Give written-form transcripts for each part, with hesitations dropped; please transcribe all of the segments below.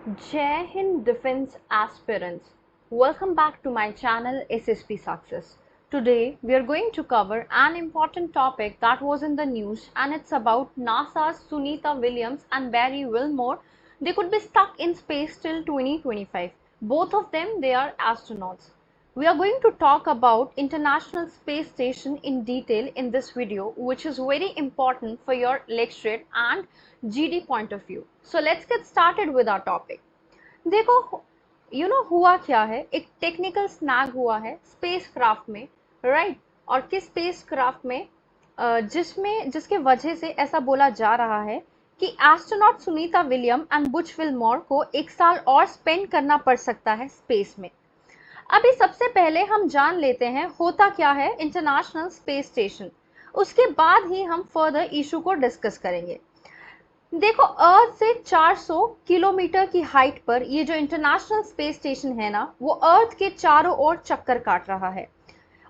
Jai Hind Defense Aspirants. Welcome back to my channel SSP Success. Today we are going to cover an important topic that was in the news, and it's about NASA's Sunita Williams and Barry Wilmore. They could be stuck in space till 2025. Both of them, they are astronauts. We are going to talk about International Space Station in detail in this video, which is very important for your lecturate and GD point of view. So let's get started with our topic. देखो, हुआ क्या है, एक technical snag हुआ है space craft में, right? और किस स्पेस क्राफ्ट में, जिसके वजह से ऐसा बोला जा रहा है कि astronaut Sunita William and Butch Wilmore को 1 साल और स्पेंड करना पड़ सकता है स्पेस में। अभी सबसे पहले हम जान लेते हैं होता क्या है इंटरनेशनल स्पेस स्टेशन, उसके बाद ही हम फर्दर इशू को डिस्कस करेंगे। देखो, अर्थ से 400 किलोमीटर की हाइट पर ये जो इंटरनेशनल स्पेस स्टेशन है ना, वो अर्थ के चारों ओर चक्कर काट रहा है।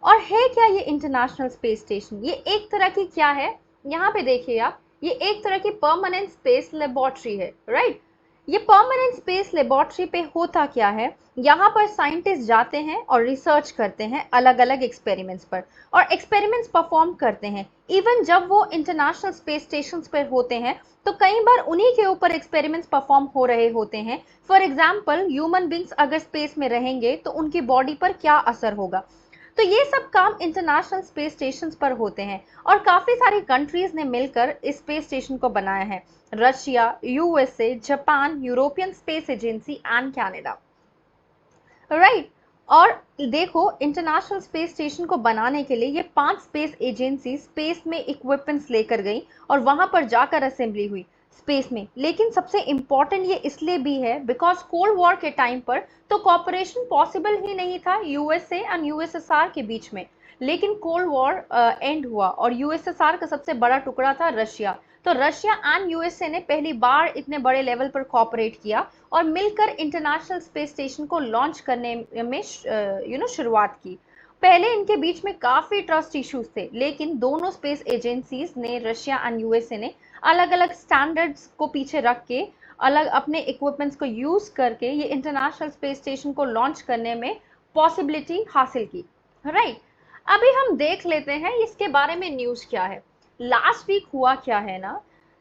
और है क्या ये इंटरनेशनल स्पेस स्टेशन? ये एक तरह की क्या है, यहाँ पे देखिए आप, ये एक तरह की परमानेंट स्पेस लेबोरेटरी है, राइट? ये परमानेंट स्पेस लेबोरेटरी पे होता क्या है, यहाँ पर साइंटिस्ट जाते हैं और रिसर्च करते हैं अलग अलग एक्सपेरिमेंट्स पर, और एक्सपेरिमेंट्स परफॉर्म करते हैं। इवन जब वो इंटरनेशनल स्पेस स्टेशन पर होते हैं तो कई बार उन्हीं के ऊपर एक्सपेरिमेंट्स परफॉर्म हो रहे होते हैं। फॉर एग्जाम्पल, ह्यूमन बींग्स अगर स्पेस में रहेंगे तो उनकी बॉडी पर क्या असर होगा। तो ये सब काम इंटरनेशनल स्पेस स्टेशन पर होते हैं, और काफी सारी कंट्रीज ने मिलकर इस स्पेस स्टेशन को बनाया है। Russia, USA, Japan, European space agency and Canada, right? और देखो, इंटरनेशनल स्पेस स्टेशन को बनाने के लिए ये 5 स्पेस एजेंसी स्पेस में इक्विपमेंट्स लेकर गई और वहां पर जाकर असेंबली हुई स्पेस में। लेकिन सबसे इंपॉर्टेंट ये इसलिए भी है बिकॉज कोल्ड वॉर के टाइम पर तो कॉपरेशन पॉसिबल ही नहीं था यूएसए एंड यूएसएसआर के बीच में। लेकिन कोल्ड वॉर एंड हुआ और यूएसएसआर का सबसे बड़ा टुकड़ा था रशिया। तो रशिया एंड यूएसए ने पहली बार इतने बड़े लेवल पर कॉपरेट किया और मिलकर इंटरनेशनल स्पेस स्टेशन को लॉन्च करने में शुरुआत की। पहले इनके बीच में काफी ट्रस्ट इश्यूज थे, लेकिन दोनों स्पेस एजेंसीज ने, रशिया एंड यूएसए ने, अलग अलग स्टैंडर्ड्स को पीछे रख के, अलग अपने इक्विपमेंट्स को यूज करके ये इंटरनेशनल स्पेस स्टेशन को लॉन्च करने में पॉसिबिलिटी हासिल की, राइट? अभी हम देख लेते हैं इसके बारे में न्यूज क्या है। लास्ट वीक हुआ क्या है ना,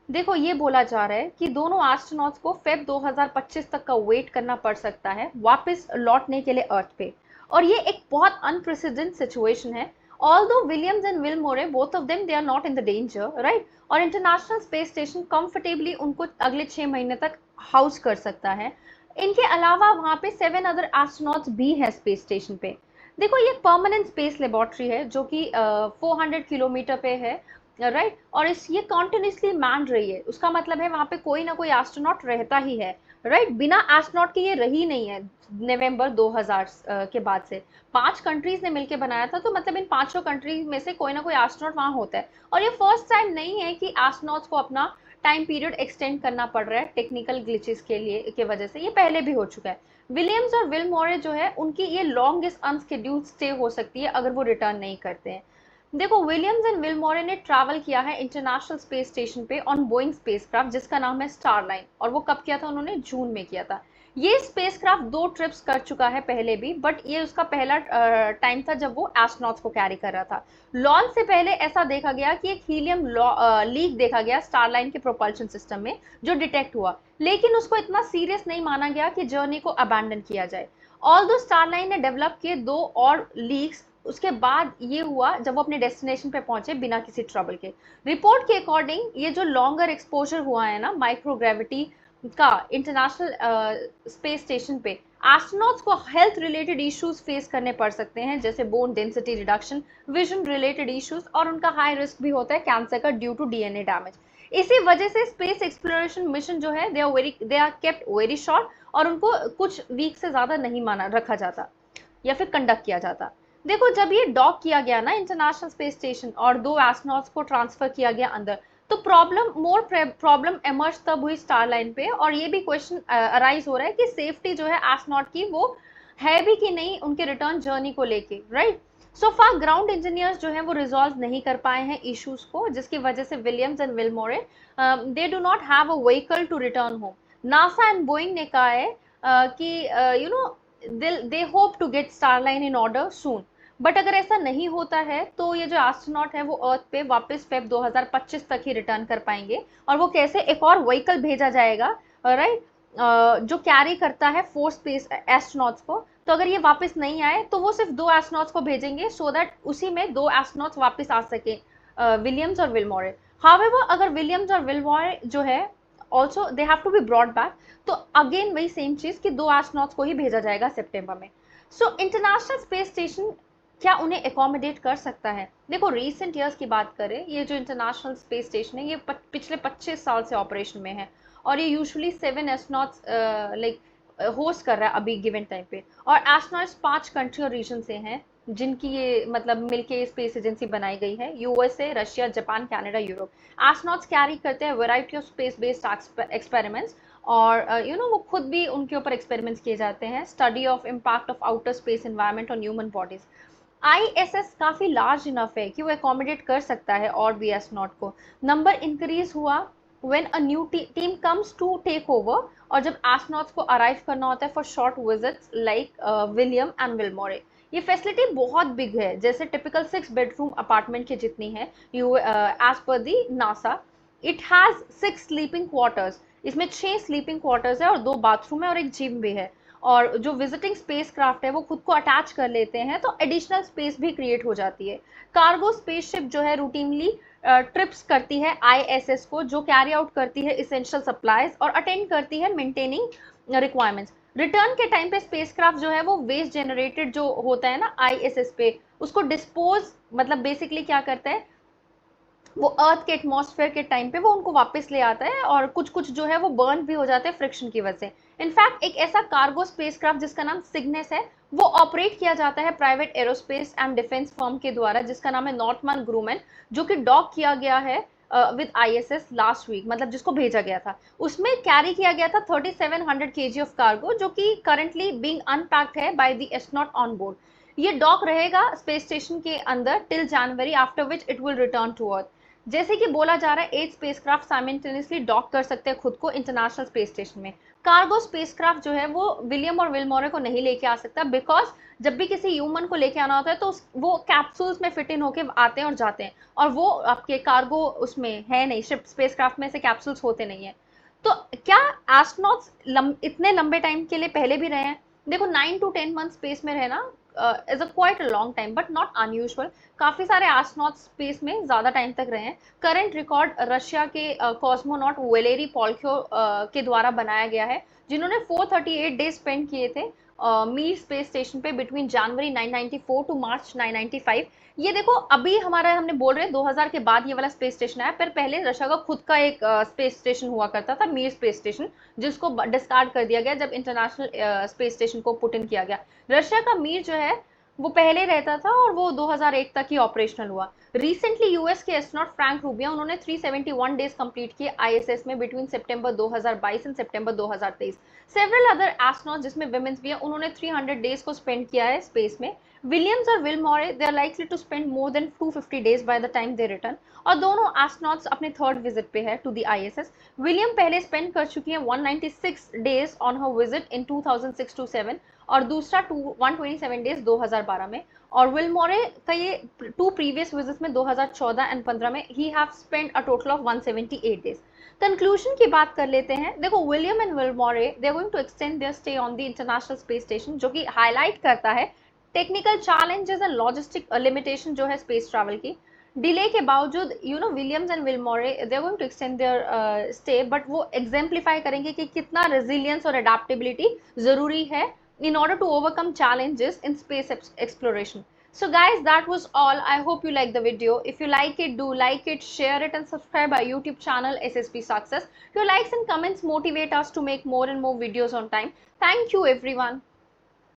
देखो, ये बोला जा रहा है कि दोनों एस्ट्रोनॉट्स को फेब 2025 तक का वेट करना पड़ सकता है वापस लौटने के लिए अर्थ पे। और ये एक बहुत अनप्रेसिडेंट सिचुएशन है। Although Williams and Wilmore, both of them, they are not in the danger, right? और इंटरनेशनल स्पेस स्टेशन कंफर्टेबली उनको अगले 6 महीने तक हाउस कर सकता है। इनके अलावा वहां पे 7 अदर एस्ट्रोनॉट्स भी हैं स्पेस स्टेशन पे। देखो, ये परमानेंट स्पेस लेबोरेटरी है जो कि 400 किलोमीटर पे है, राइट? और ये कॉन्टिन्यूसली मैन रही है, उसका मतलब है वहां पे कोई ना कोई एस्ट्रोनॉट रहता ही है, राइट? बिना एस्ट्रोनॉट के ये रही नहीं है नवंबर 2000 के बाद से। 5 कंट्रीज ने मिलकर बनाया था, तो मतलब इन 5 कंट्रीज में से कोई ना कोई एस्ट्रोनॉट वहां होता है। और ये फर्स्ट टाइम नहीं है कि एस्ट्रोनॉट्स को अपना टाइम पीरियड एक्सटेंड करना पड़ रहा है टेक्निकल ग्लिचेस के वजह से। ये पहले भी हो चुका है। विलियम्स और विलमोरे जो है, उनकी ये लॉन्गेस्ट अनस्केड्यूल्ड स्टे हो सकती है अगर वो रिटर्न नहीं करते हैं। देखो, विलियम्स एंड विलमोरे ने ट्रैवल किया है इंटरनेशनल स्पेस स्टेशन पे ऑन बोइंग स्पेसक्राफ्ट, जिसका नाम है स्टारलाइन। और वो कब किया था? उन्होंने जून में किया था। ये स्पेसक्राफ्ट 2 ट्रिप्स कर चुका है पहले भी, बट ये उसका पहला टाइम था जब वो एस्ट्रोनॉट्स को कैरी कर रहा था। लॉन्च से पहले ऐसा देखा गया कि एक हीलियम लीक देखा गया स्टारलाइन के प्रोपल्शन सिस्टम में, जो डिटेक्ट हुआ, लेकिन उसको इतना सीरियस नहीं माना गया कि जर्नी को अबैंडन किया जाए। ऑल्दो स्टारलाइन ने डेवलप किए 2 और लीक्स, उसके बाद ये हुआ जब वो अपने डेस्टिनेशन पे पहुंचे बिना किसी ट्रबल के। रिपोर्ट के अकॉर्डिंग ये जो लॉन्गर एक्सपोजर हुआ है ना माइक्रोग्रेविटी का इंटरनेशनल स्पेस स्टेशन पे, एस्ट्रोनॉट्स को हेल्थ रिलेटेड इश्यूज फेस करने पड़ सकते हैं, जैसे bone density reduction, vision related issues, और उनका हाई रिस्क भी होता है कैंसर का ड्यू टू डीएनए डैमेज। इसी वजह से स्पेस एक्सप्लोरेशन मिशन जो है, they are kept very short, और उनको कुछ वीक से ज्यादा नहीं माना रखा जाता या फिर कंडक्ट किया जाता। देखो, जब ये डॉक किया गया ना इंटरनेशनल स्पेस स्टेशन और 2 एस्ट्रोनॉट्स को ट्रांसफर किया गया अंदर, तो प्रॉब्लम एमर्ज तब हुई स्टारलाइन पे। और ये भी क्वेश्चन अराइज हो रहा है कि सेफ्टी जो है एस्ट्रोनॉट की, वो है भी कि नहीं उनके रिटर्न जर्नी को लेके, राइट? सो फार ग्राउंड इंजीनियर्स जो है वो रिजॉल्व नहीं कर पाए हैं इश्यूज को, जिसकी वजह से Williams and Wilmore, they do not have a vehicle to return home. NASA and Boeing ने कहा है कि you know they hope to get Starliner in order soon. But अगर ऐसा नहीं होता है तो ये जो एस्ट्रोनॉट है वो अर्थ पे वापस फेब 2025 तक ही रिटर्न कर पाएंगे। और वो कैसे, एक और व्हीकल भेजा जाएगा, राइट, जो कैरी करता है 4 स्पेस एस्ट्रोनॉट्स को। तो अगर ये वापस नहीं आए तो वो सिर्फ 2 एस्ट्रोनॉट्स को भेजेंगे, सो दैट उसी में 2 एस्ट्रोनॉट्स वापस आ सके, विलियम्स और विलमोरे। हावेवर अगर विलियम्स और विलमोरे जो है also they have to be brought back, तो अगेन वही सेम चीज कि 2 एस्ट्रोनॉट्स को ही भेजा जाएगा सितंबर में। सो इंटरनेशनल स्पेस स्टेशन क्या उन्हें एकोमोडेट कर सकता है? देखो रिसेंट ईयर्स की बात करें, ये जो इंटरनेशनल स्पेस स्टेशन है ये पिछले 25 साल से ऑपरेशन में है, और ये यूजुअली 7 एस्ट्रोनॉट्स लाइक होस्ट कर रहा है अभी गिवन टाइम पे। और एस्ट्रोनॉट्स 5 कंट्री और रीजन से हैं जिनकी ये मतलब मिलके स्पेस एजेंसी बनाई गई है, USA, Russia, Japan, Canada, Europe. Astronauts carry करते हैं variety of space based experiments, और वो खुद भी उनके ऊपर एक्सपेरिमेंट्स किए जाते हैं, study of impact of outer space environment on human bodies. ISS काफी लार्ज इनफ है कि वो एकोमोडेट कर सकता है और भी एस्ट्रोनॉट को। नंबर इंक्रीज हुआ when a new team comes to take over, और जब एस्ट्रोनॉट्स को अराइव करना होता है for short visits like William and Wilmore. ये फैसिलिटी बहुत बिग है, जैसे टिपिकल 6 बेडरूम अपार्टमेंट के जितनी है, as per the NASA. It has 6 sleeping quarters, इसमें 6 स्लीपिंग क्वार्टर्स है और 2 बाथरूम है और एक जिम भी है। और जो विजिटिंग स्पेस क्राफ्ट है वो खुद को अटैच कर लेते हैं, तो एडिशनल स्पेस भी क्रिएट हो जाती है। कार्गो स्पेसशिप जो है रूटीनली ट्रिप्स करती है आईएसएस को, जो कैरी आउट करती है इसेंशियल सप्लाईज और अटेंड करती है मेंटेनिंग रिक्वायरमेंट्स। रिटर्न के टाइम पे स्पेसक्राफ्ट जो है वो वेस्ट जनरेटेड जो होता है ना आईएसएस पे, उसको डिस्पोज, मतलब बेसिकली क्या करता है, वो अर्थ के एटमॉस्फेयर के टाइम पे वो उनको वापस ले आता है, और कुछ कुछ जो है वो बर्न भी हो जाते हैं फ्रिक्शन की वजह से। इनफैक्ट एक ऐसा कार्गो स्पेसक्राफ्ट जिसका नाम सिग्नेस है, वो ऑपरेट किया जाता है private aerospace and defence firm के द्वारा, जिसका नाम है नॉर्थमैन ग्रूमन, जो कि डॉक किया गया है विद आईएसएस लास्ट वीक, मतलब जिसको भेजा गया था। उसमें कैरी किया गया था 3700 kg ऑफ कार्गो, जो कि करंटली बीइंग अनपैक्ड है by the astronaut on board. ये डॉक रहेगा स्पेस स्टेशन के अंदर till January, after which it will return to Earth. जैसे कि बोला जा रहा है 8 स्पेसक्राफ्ट साइमल्टेनियसली डॉक कर सकते हैं खुद को इंटरनेशनल स्पेस स्टेशन में। कार्गो स्पेसक्राफ्ट जो है वो विलियम और विलमोरे को नहीं लेके आ सकता, बिकॉज जब भी किसी ह्यूमन को लेके आना होता है तो वो कैप्सूल्स में फिट इन होके आते हैं और जाते हैं, और वो आपके कार्गो उसमें है नहीं, शिप स्पेसक्राफ्ट में से कैप्सूल्स होते नहीं है। तो क्या एस्ट्रोनॉट्स इतने लंबे टाइम के लिए पहले भी रहे हैं? देखो 9 to 10 मंथ स्पेस में रहना is a quite long time but not unusual. काफी सारे एस्ट्रोनॉट्स स्पेस में ज्यादा टाइम तक रहे हैं। करंट रिकॉर्ड रशिया के कॉस्मोनॉट वेलेरी पॉल्क्यो के द्वारा बनाया गया है, जिन्होंने 438 डेज स्पेंड किए थे मीर स्पेस स्टेशन पे बिटवीन जनवरी 994 टू मार्च 995। ये देखो अभी हमारा हमने बोल रहे हैं 2000 के बाद ये वाला स्पेस स्टेशन आया, पर पहले रशिया का खुद का एक स्पेस स्टेशन हुआ करता था, मीर स्पेस स्टेशन, जिसको डिस्कार्ड कर दिया गया जब इंटरनेशनल स्पेस स्टेशन को पुट इन किया गया। रशिया का मीर जो है वो पहले रहता था और वो 2001 तक ही ऑपरेशनल हुआ। रिसेंटली यूएस के एस्ट्रोनॉट फ्रैंक रूबिया, उन्होंने 371 डेज कंप्लीट किए आईएसएस में between September 2022 and September 2023। Several other astronauts जिसमें विमेंस भी है, उन्होंने 300 डेज को स्पेंड किया है स्पेस में। विलियम्स और Wilmore they are likely to spend more than 250 days by the time they return, और दोनों एस्ट्रोनॉट्स अपने 3rd विजिट पे है टू द आईएसएस। विलियम पहले स्पेंड कर चुकी है 196 days on her visit in 2006 to 7, और दूसरा 127 डेज 2012 में। और विलमोरे का ये 2 प्रीवियस विजिट्स में 2014 एंड 15 में he have spend a total of 178 days. Conclusion की बात कर लेते हैं। देखो William and Wilmore they are going to extend their stay on the international space station, जो कि हाईलाइट करता है technical challenges and logistic limitation जो है स्पेस ट्रैवल की। डिले के बावजूद Williams and Wilmore they are going to extend their stay, but वो एग्जाम्प्लीफाई करेंगे कि कितना रेजिलियंस और अडेप्टेबिलिटी जरूरी है in order to overcome challenges in space exploration. So guys, that was all. I hope you like the video. If you like it, do like it, share it and subscribe our YouTube channel SSP Success. Your likes and comments motivate us to make more and more videos on time. Thank you everyone.